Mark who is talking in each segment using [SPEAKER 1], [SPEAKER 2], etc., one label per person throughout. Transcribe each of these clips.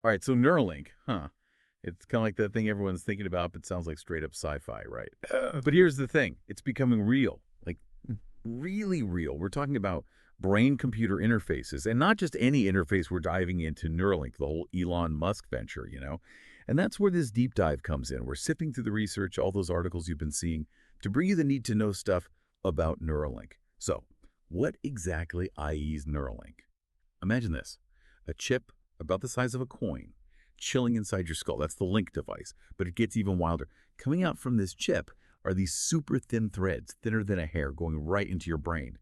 [SPEAKER 1] All right, so Neuralink, huh? It's kind of like that thing everyone's thinking about, but sounds like straight up sci-fi, right? But here's the thing. It's becoming real, like really real. We're talking about brain-computer interfaces, and not just any interface. We're diving into Neuralink, the whole Elon Musk venture, And that's where this deep dive comes in. We're sifting through the research, all those articles you've been seeing, to bring you the need-to-know stuff about Neuralink. So, what exactly is Neuralink? Imagine this, a chip about the size of a coin, chilling inside your skull. That's the link device, but it gets even wilder. Coming out from this chip are these super thin threads, thinner than a hair, going right into your brain.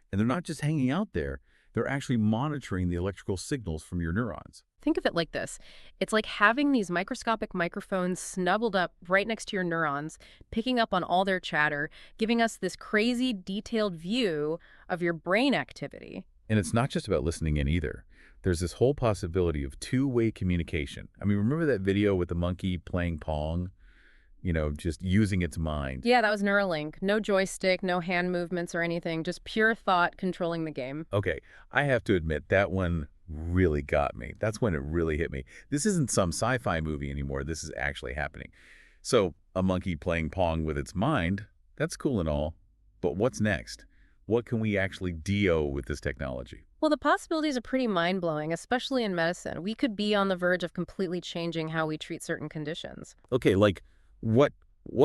[SPEAKER 1] And they're not just hanging out there, they're actually monitoring the electrical signals from your neurons.
[SPEAKER 2] Think of it like this. It's like having these microscopic microphones snuggled up right next to your neurons, picking up on all their chatter, giving us this crazy detailed view of your brain activity.
[SPEAKER 1] And it's not just about listening in either. There's this whole possibility of two-way communication. I mean, remember that video with the monkey playing Pong? Just using its mind.
[SPEAKER 2] Yeah, that was Neuralink. No joystick, no hand movements or anything, just pure thought controlling the game.
[SPEAKER 1] Okay, I have to admit, that one really got me. That's when it really hit me. This isn't some sci-fi movie anymore. This is actually happening. So, a monkey playing Pong with its mind, that's cool and all. But what's next? What can we actually do with this technology?
[SPEAKER 2] Well, the possibilities are pretty mind-blowing, especially in medicine. We could be on the verge of completely changing how we treat certain conditions.
[SPEAKER 1] Okay, like what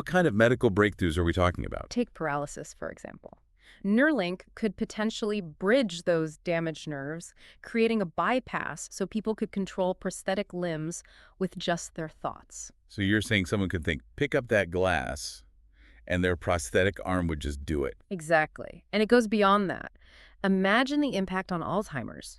[SPEAKER 1] kind of medical breakthroughs are we talking about?
[SPEAKER 2] Take paralysis, for example. Neuralink could potentially bridge those damaged nerves, creating a bypass so people could control prosthetic limbs with just their thoughts.
[SPEAKER 1] So you're saying someone could think, pick up that glass, and their prosthetic arm would just do it.
[SPEAKER 2] Exactly. And it goes beyond that. Imagine the impact on Alzheimer's.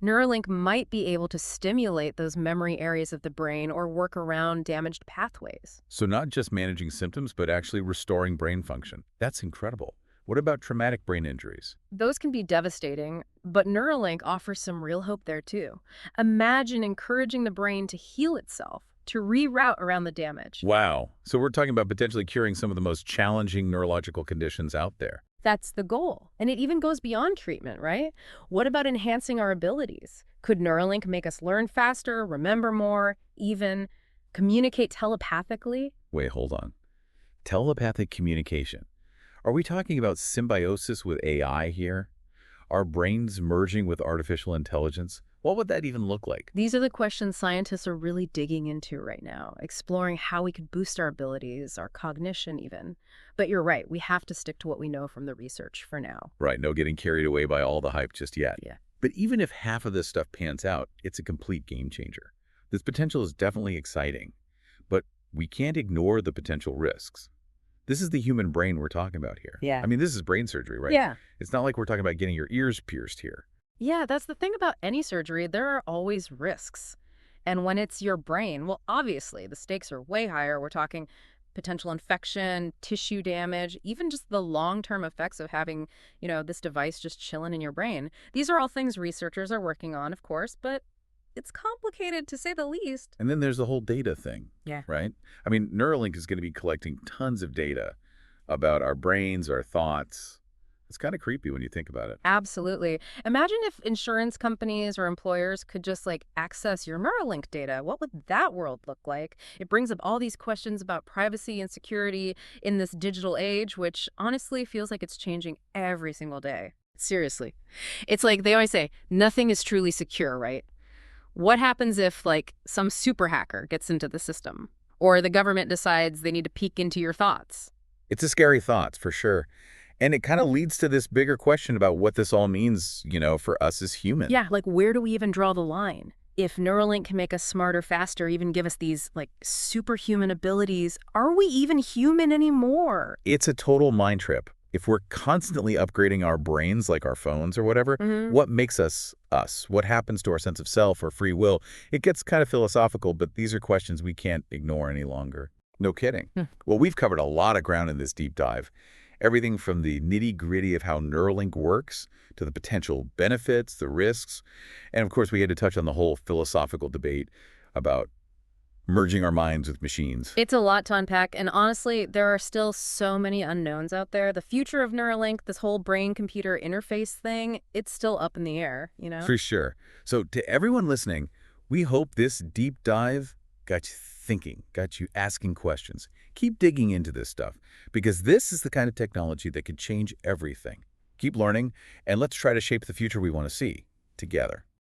[SPEAKER 2] Neuralink might be able to stimulate those memory areas of the brain or work around damaged pathways.
[SPEAKER 1] So not just managing symptoms, but actually restoring brain function. That's incredible. What about traumatic brain injuries?
[SPEAKER 2] Those can be devastating, but Neuralink offers some real hope there too. Imagine encouraging the brain to heal itself, to reroute around the damage.
[SPEAKER 1] Wow. So we're talking about potentially curing some of the most challenging neurological conditions out there.
[SPEAKER 2] That's the goal. And it even goes beyond treatment, right? What about enhancing our abilities? Could Neuralink make us learn faster, remember more, even communicate telepathically?
[SPEAKER 1] Wait, hold on. Telepathic communication. Are we talking about symbiosis with AI here? Are brains merging with artificial intelligence? What would that even look like?
[SPEAKER 2] These are the questions scientists are really digging into right now, exploring how we could boost our abilities, our cognition even. But you're right, we have to stick to what we know from the research for now.
[SPEAKER 1] Right, no getting carried away by all the hype just yet.
[SPEAKER 2] Yeah.
[SPEAKER 1] But even if half of this stuff pans out, it's a complete game changer. This potential is definitely exciting, but we can't ignore the potential risks. This is the human brain we're talking about here.
[SPEAKER 2] Yeah.
[SPEAKER 1] I mean, this is brain surgery, right?
[SPEAKER 2] Yeah.
[SPEAKER 1] It's not like we're talking about getting your ears pierced here.
[SPEAKER 2] Yeah, that's the thing about any surgery. There are always risks. And when it's your brain, well, obviously, the stakes are way higher. We're talking potential infection, tissue damage, even just the long-term effects of having, this device just chilling in your brain. These are all things researchers are working on, of course, but it's complicated to say the least.
[SPEAKER 1] And then there's the whole data thing,
[SPEAKER 2] Yeah.
[SPEAKER 1] right? I mean, Neuralink is going to be collecting tons of data about our brains, our thoughts. It's kind of creepy when you think about it.
[SPEAKER 2] Absolutely. Imagine if insurance companies or employers could just access your Neuralink data. What would that world look like? It brings up all these questions about privacy and security in this digital age, which honestly feels like it's changing every single day. Seriously. It's like they always say, nothing is truly secure, right? What happens if some super hacker gets into the system or the government decides they need to peek into your thoughts?
[SPEAKER 1] It's a scary thought, for sure. And it kind of leads to this bigger question about what this all means, for us as humans.
[SPEAKER 2] Yeah, where do we even draw the line? If Neuralink can make us smarter, faster, even give us these superhuman abilities, are we even human anymore?
[SPEAKER 1] It's a total mind trip. If we're constantly upgrading our brains like our phones or whatever, what makes us us? What happens to our sense of self or free will? It gets kind of philosophical, but these are questions we can't ignore any longer. No kidding. Well, we've covered a lot of ground in this deep dive. Everything from the nitty-gritty of how Neuralink works to the potential benefits, the risks, and of course we had to touch on the whole philosophical debate about merging our minds with machines.
[SPEAKER 2] It's a lot to unpack, and honestly, there are still so many unknowns out there. The future of Neuralink, this whole brain-computer interface thing, it's still up in the air,
[SPEAKER 1] For sure. So to everyone listening, We hope this deep dive got you thinking, got you asking questions. Keep digging into this stuff, because this is the kind of technology that could change everything. Keep learning, and let's try to shape the future we want to see together.